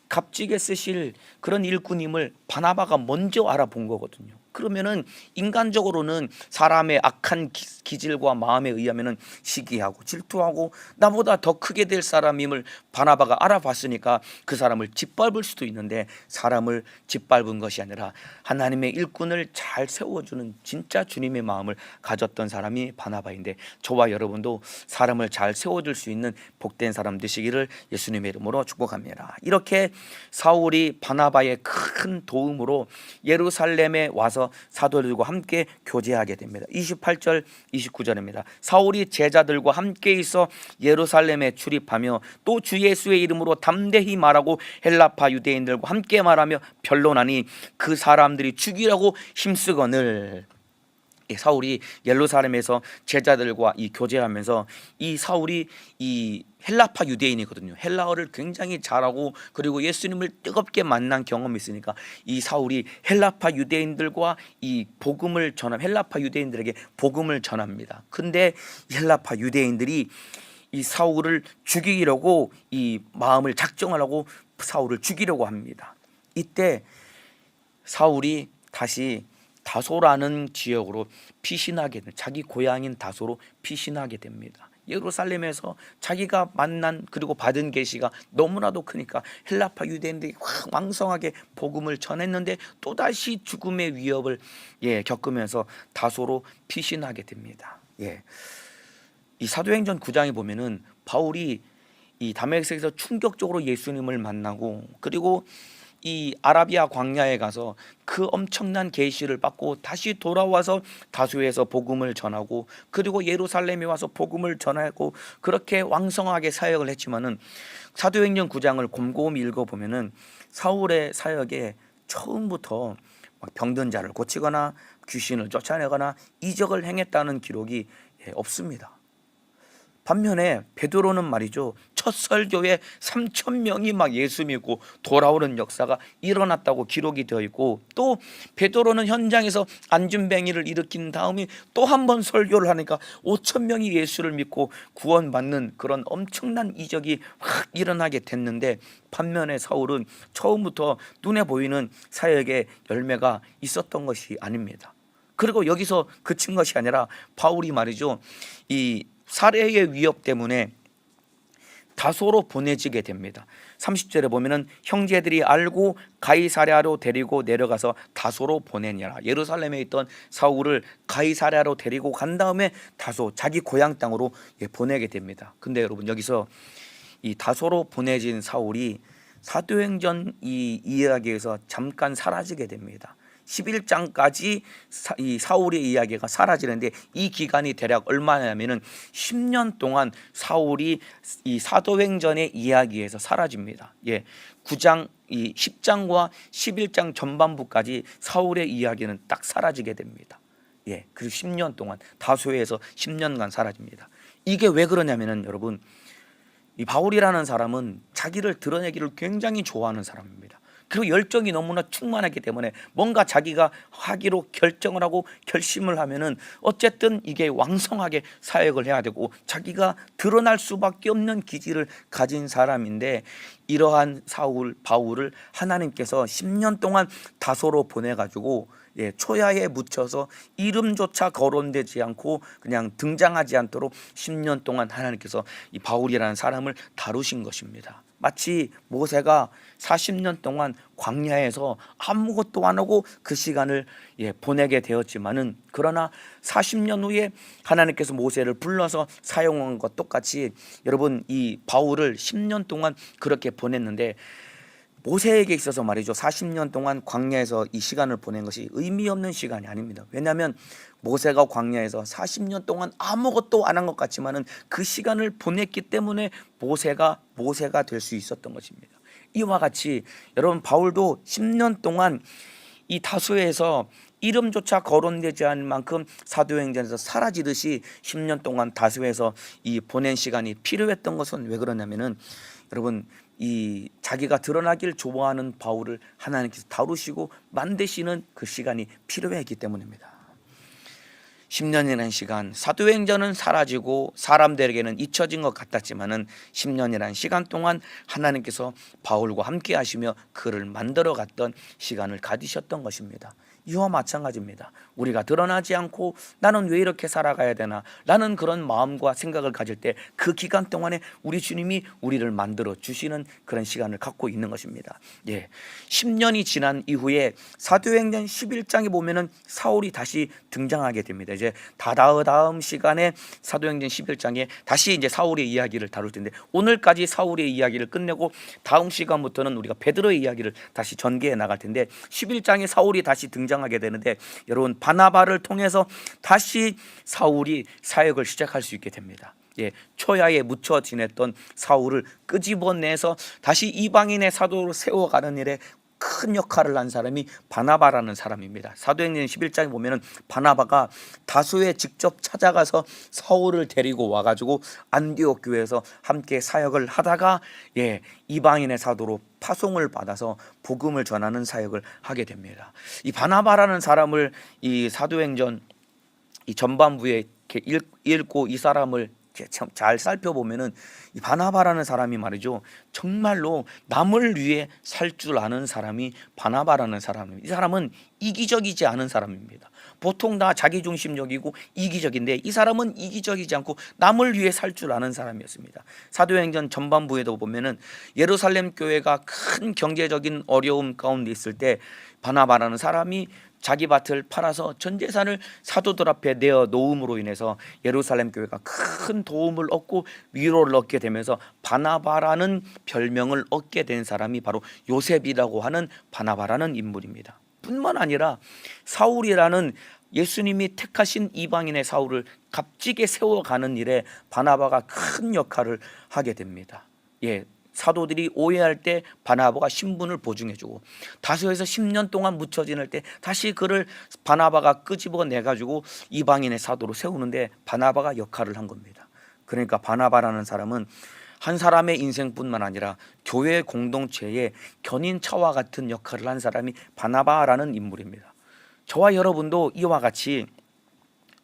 값지게 쓰실 그런 일꾼임을 바나바가 먼저 알아본 거거든요. 그러면은 인간적으로는 사람의 악한 기질과 마음에 의하면은 시기하고 질투하고 나보다 더 크게 될 사람임을 바나바가 알아봤으니까 그 사람을 짓밟을 수도 있는데, 사람을 짓밟은 것이 아니라 하나님의 일꾼을 잘 세워주는 진짜 주님의 마음을 가졌던 사람이 바나바인데, 저와 여러분도 사람을 잘 세워줄 수 있는 복된 사람 되시기를 예수님의 이름으로 축복합니다. 이렇게 사울이 바나바의 큰 도움으로 예루살렘에 와서 사도들과 함께 교제하게 됩니다. 28절 29절입니다. 사울이 제자들과 함께 있어 예루살렘에 출입하며 또 주 예수의 이름으로 담대히 말하고 헬라파 유대인들과 함께 말하며 변론하니 그 사람들이 죽이려고 힘쓰거늘. 사울이 예루살렘에서 제자들과 이 교제하면서, 이 사울이 이 헬라파 유대인이거든요. 헬라어를 굉장히 잘하고 그리고 예수님을 뜨겁게 만난 경험이 있으니까 이 사울이 헬라파 유대인들과 이 복음을 헬라파 유대인들에게 복음을 전합니다. 근데 헬라파 유대인들이 이 사울을 죽이려고 이 마음을 작정하려고 사울을 죽이려고 합니다. 이때 사울이 다시 다소라는 지역으로 피신하게 됩니다. 자기 고향인 다소로 피신하게 됩니다. 예루살렘에서 자기가 만난 그리고 받은 계시가 너무나도 크니까 헬라파 유대인들이 왕성하게 복음을 전했는데 또다시 죽음의 위협을 겪으면서 다소로 피신하게 됩니다. 이 사도행전 9장에 보면은 바울이 이 다메섹에서 충격적으로 예수님을 만나고, 그리고 이 아라비아 광야에 가서 그 엄청난 계시를 받고 다시 돌아와서 다소에서 복음을 전하고, 그리고 예루살렘에 와서 복음을 전하고, 그렇게 왕성하게 사역을 했지만은 사도행전 9장을 곰곰이 읽어보면은 사울의 사역에 처음부터 병든 자를 고치거나 귀신을 쫓아내거나 이적을 행했다는 기록이 없습니다. 반면에 베드로는 말이죠, 첫 설교에 3,000명이 막 예수 믿고 돌아오는 역사가 일어났다고 기록이 되어 있고, 또 베드로는 현장에서 안진뱅이를 일으킨 다음에 또 한 번 설교를 하니까 5,000명이 예수를 믿고 구원받는 그런 엄청난 이적이 확 일어나게 됐는데, 반면에 사울은 처음부터 눈에 보이는 사역의 열매가 있었던 것이 아닙니다. 그리고 여기서 그친 것이 아니라 바울이 말이죠, 이 살해의 위협 때문에 다소로 보내지게 됩니다. 30절에 보면은 형제들이 알고 가이사랴로 데리고 내려가서 다소로 보내니라. 예루살렘에 있던 사울을 가이사랴로 데리고 간 다음에 다소 자기 고향 땅으로 보내게 됩니다. 근데 여러분 여기서 이 다소로 보내진 사울이 사도행전 이 이야기에서 잠깐 사라지게 됩니다. 11장까지 이 사울의 이야기가 사라지는데 이 기간이 대략 얼마냐면은 10년 동안 사울이 이 사도행전의 이야기에서 사라집니다. 9장 이 10장과 11장 전반부까지 사울의 이야기는 딱 사라지게 됩니다. 그리고 10년 동안 다소에서 10년간 사라집니다. 이게 왜 그러냐면은 여러분 이 바울이라는 사람은 자기를 드러내기를 굉장히 좋아하는 사람입니다. 그리고 열정이 너무나 충만하기 때문에 뭔가 자기가 하기로 결정을 하고 결심을 하면은 어쨌든 이게 왕성하게 사역을 해야 되고 자기가 드러날 수밖에 없는 기질을 가진 사람인데 이러한 바울을 하나님께서 10년 동안 다소로 보내가지고 초야에 묻혀서 이름조차 거론되지 않고 그냥 등장하지 않도록 10년 동안 하나님께서 이 바울이라는 사람을 다루신 것입니다. 마치 모세가 40년 동안 광야에서 아무것도 안 하고 그 시간을 보내게 되었지만은 그러나 40년 후에 하나님께서 모세를 불러서 사용한 것 똑같이 여러분 이 바울을 10년 동안 그렇게 보냈는데 모세에게 있어서 말이죠 40년 동안 광야에서 이 시간을 보낸 것이 의미 없는 시간이 아닙니다. 왜냐하면 모세가 광야에서 40년 동안 아무것도 안 한 것 같지만은 그 시간을 보냈기 때문에 모세가 될 수 있었던 것입니다. 이와 같이 여러분 바울도 10년 동안 이 다소에서 이름조차 거론되지 않을 만큼 사도행전에서 사라지듯이 10년 동안 다소에서 이 보낸 시간이 필요했던 것은 왜 그러냐면은 여러분 이 자기가 드러나길 좋아하는 바울을 하나님께서 다루시고 만드시는 그 시간이 필요했기 때문입니다. 10년이라는 시간, 사도행전은 사라지고 사람들에게는 잊혀진 것 같았지만은 10년이라는 시간 동안 하나님께서 바울과 함께 하시며 그를 만들어 갔던 시간을 가지셨던 것입니다. 이와 마찬가지입니다. 우리가 드러나지 않고 나는 왜 이렇게 살아가야 되나 라는 그런 마음과 생각을 가질 때 그 기간 동안에 우리 주님이 우리를 만들어 주시는 그런 시간을 갖고 있는 것입니다. 10년이 지난 이후에 사도행전 11장에 보면은 사울이 다시 등장하게 됩니다. 이제 다음 시간에 사도행전 11장에 다시 이제 사울의 이야기를 다룰 텐데 오늘까지 사울의 이야기를 끝내고 다음 시간부터는 우리가 베드로의 이야기를 다시 전개해 나갈 텐데 11장에 사울이 다시 등장하게 되는데 여러분 바나바를 통해서 다시 사울이 사역을 시작할 수 있게 됩니다. 초야에 묻혀 지냈던 사울을 끄집어내서 다시 이방인의 사도로 세워가는 일에 큰 역할을 한 사람이 바나바라는 사람입니다. 사도행전 11장에 보면은 바나바가 다소에 직접 찾아가서 사울을 데리고 와가지고 안디옥 교회에서 함께 사역을 하다가 이방인의 사도로 파송을 받아서 복음을 전하는 사역을 하게 됩니다. 이 바나바라는 사람을 이 사도행전 이 전반부에 이렇게 읽고 이 사람을 참 잘 살펴보면은 이 바나바라는 사람이 말이죠 정말로 남을 위해 살 줄 아는 사람이 바나바라는 사람입니다. 이 사람은 이기적이지 않은 사람입니다. 보통 다 자기중심적이고 이기적인데 이 사람은 이기적이지 않고 남을 위해 살 줄 아는 사람이었습니다. 사도행전 전반부에도 보면은 예루살렘 교회가 큰 경제적인 어려움 가운데 있을 때 바나바라는 사람이 자기 밭을 팔아서 전 재산을 사도들 앞에 내어 놓음으로 인해서 예루살렘 교회가 큰 도움을 얻고 위로를 얻게 되면서 바나바라는 별명을 얻게 된 사람이 바로 요셉이라고 하는 바나바라는 인물입니다. 뿐만 아니라 사울이라는 예수님이 택하신 이방인의 사울을 값지게 세워가는 일에 바나바가 큰 역할을 하게 됩니다. 사도들이 오해할 때 바나바가 신분을 보증해주고 다소에서 10년 동안 묻혀 지낼 때 다시 그를 바나바가 끄집어내가지고 이방인의 사도로 세우는데 바나바가 역할을 한 겁니다. 그러니까 바나바라는 사람은 한 사람의 인생뿐만 아니라 교회 공동체의 견인차와 같은 역할을 한 사람이 바나바라는 인물입니다. 저와 여러분도 이와 같이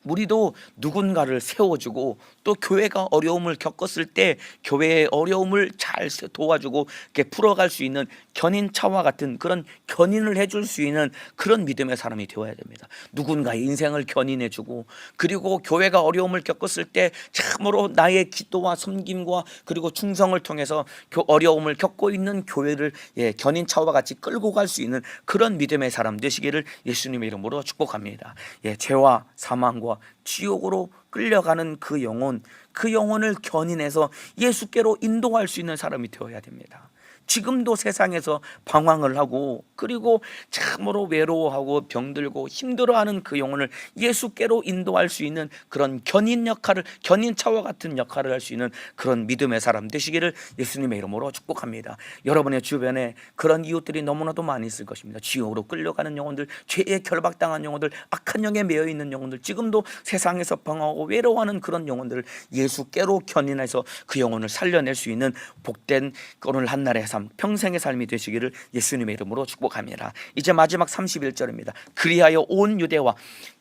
우리도 누군가를 세워주고 또 교회가 어려움을 겪었을 때 교회의 어려움을 잘 도와주고 이렇게 풀어갈 수 있는 견인차와 같은 그런 견인을 해줄 수 있는 그런 믿음의 사람이 되어야 됩니다. 누군가의 인생을 견인해주고, 그리고 교회가 어려움을 겪었을 때 참으로 나의 기도와 섬김과 그리고 충성을 통해서 어려움을 겪고 있는 교회를 견인차와 같이 끌고 갈 수 있는 그런 믿음의 사람 되시기를 예수님의 이름으로 축복합니다. 죄와 사망과 지옥으로 끌려가는 그 영혼을 견인해서 예수께로 인도할 수 있는 사람이 되어야 됩니다. 지금도 세상에서 방황을 하고, 그리고 참으로 외로워하고 병들고 힘들어하는 그 영혼을 예수께로 인도할 수 있는 그런 견인차와 같은 역할을 할 수 있는 그런 믿음의 사람 되시기를 예수님의 이름으로 축복합니다. 여러분의 주변에 그런 이웃들이 너무나도 많이 있을 것입니다. 지옥으로 끌려가는 영혼들, 죄에 결박당한 영혼들, 악한 영에 매여 있는 영혼들, 지금도 세상에서 방황하고 외로워하는 그런 영혼들을 예수께로 견인해서 그 영혼을 살려낼 수 있는 복된 오늘 한날의 삶, 평생의 삶이 되시기를 예수님의 이름으로 축복합니다. 이제 마지막 31절입니다. 그리하여 온 유대와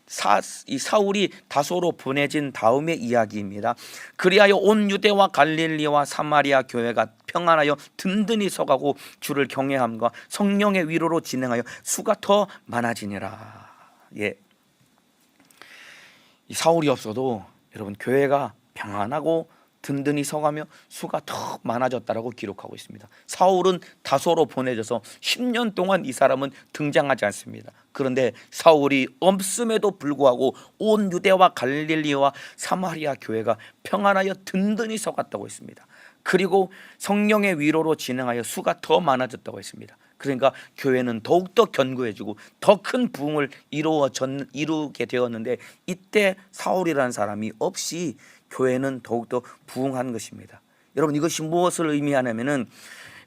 사울이 다소로 보내진 다음의 이야기입니다. 그리하여 온 유대와 갈릴리와 사마리아 교회가 평안하여 든든히 서가고 주를 경외함과 성령의 위로로 진행하여 수가 더 많아지니라. 이 사울이 없어도 여러분 교회가 평안하고 든든히 서가며 수가 더 많아졌다라고 기록하고 있습니다. 사울은 다소로 보내져서 10년 동안 이 사람은 등장하지 않습니다. 그런데 사울이 없음에도 불구하고 온 유대와 갈릴리와 사마리아 교회가 평안하여 든든히 서갔다고 했습니다. 그리고 성령의 위로로 진행하여 수가 더 많아졌다고 했습니다. 그러니까 교회는 더욱더 견고해지고 더 큰 부흥을 이루게 되었는데, 이때 사울이라는 사람이 없이 교회는 더욱더 부흥한 것입니다. 여러분, 이것이 무엇을 의미하냐면은,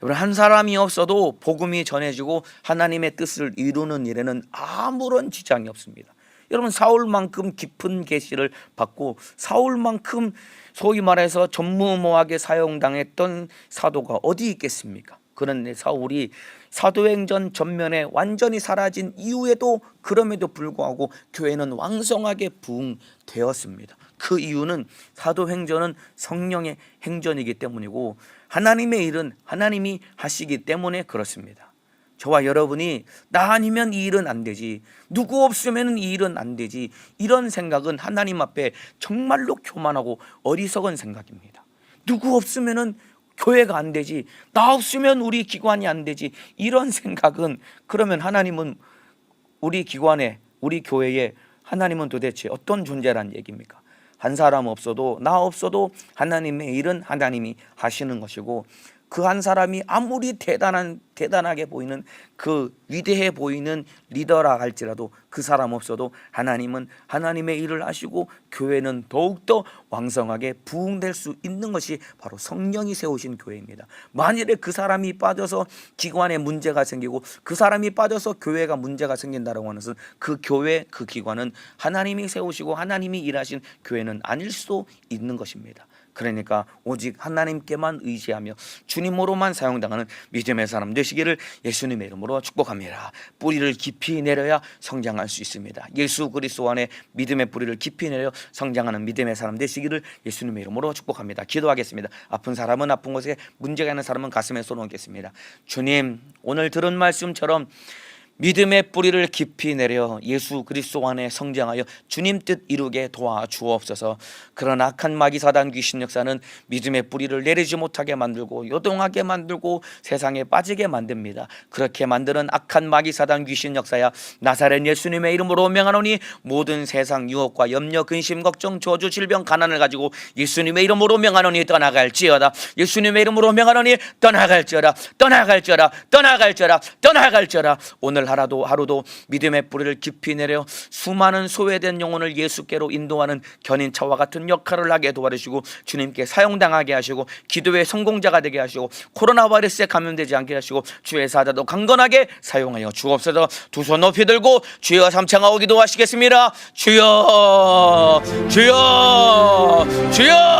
여러분, 한 사람이 없어도 복음이 전해지고 하나님의 뜻을 이루는 일에는 아무런 지장이 없습니다. 여러분, 사울만큼 깊은 계시를 받고 사울만큼 소위 말해서 전무후무하게 사용당했던 사도가 어디 있겠습니까? 그런데 사울이 사도행전 전면에 완전히 사라진 이후에도 그럼에도 불구하고 교회는 왕성하게 부흥되었습니다. 그 이유는 사도행전은 성령의 행전이기 때문이고, 하나님의 일은 하나님이 하시기 때문에 그렇습니다. 저와 여러분이 나 아니면 이 일은 안 되지, 누구 없으면 이 일은 안 되지, 이런 생각은 하나님 앞에 정말로 교만하고 어리석은 생각입니다. 누구 없으면 교회가 안 되지, 나 없으면 우리 기관이 안 되지, 이런 생각은, 그러면 하나님은 우리 기관에, 우리 교회에 하나님은 도대체 어떤 존재란 얘기입니까? 한 사람 없어도, 나 없어도 하나님의 일은 하나님이 하시는 것이고, 그 한 사람이 아무리 대단하게 보이는, 그 위대해 보이는 리더라 할지라도 그 사람 없어도 하나님은 하나님의 일을 하시고 교회는 더욱더 왕성하게 부흥될 수 있는 것이 바로 성령이 세우신 교회입니다. 만일에 그 사람이 빠져서 기관에 문제가 생기고 그 사람이 빠져서 교회가 문제가 생긴다라고 하는 것은 그 교회, 그 기관은 하나님이 세우시고 하나님이 일하신 교회는 아닐 수도 있는 것입니다. 그러니까 오직 하나님께만 의지하며 주님으로만 사용당하는 믿음의 사람 되시기를 예수님의 이름으로 축복합니다. 뿌리를 깊이 내려야 성장할 수 있습니다. 예수 그리스도 안에 믿음의 뿌리를 깊이 내려 성장하는 믿음의 사람 되시기를 예수님의 이름으로 축복합니다. 기도하겠습니다. 아픈 사람은 아픈 곳에, 문제가 있는 사람은 가슴에 쏟아놓겠습니다. 주님, 오늘 들은 말씀처럼 믿음의 뿌리를 깊이 내려 예수 그리스도 안에 성장하여 주님 뜻 이루게 도와주옵소서. 그런 악한 마귀 사단 귀신 역사는 믿음의 뿌리를 내리지 못하게 만들고 요동하게 만들고 세상에 빠지게 만듭니다. 그렇게 만드는 악한 마귀 사단 귀신 역사야, 나사렛 예수님의 이름으로 명하노니 모든 세상 유혹과 염려, 근심, 걱정, 저주, 질병, 가난을 가지고 예수님의 이름으로 명하노니 떠나갈지어다. 예수님의 이름으로 명하노니 떠나갈지어다. 떠나갈지어다. 떠나갈지어다. 떠나갈지어다. 오늘 하루도 믿음의 뿌리를 깊이 내려 수많은 소외된 영혼을 예수께로 인도하는 견인차와 같은 역할을 하게 도와주시고 주님께 사용당하게 하시고 기도의 성공자가 되게 하시고 코로나 바이러스에 감염되지 않게 하시고 주의 사자도 강건하게 사용하여 주옵소서. 두 손 높이 들고 주여 삼창하고 기도하시겠습니다. 주여, 주여, 주여.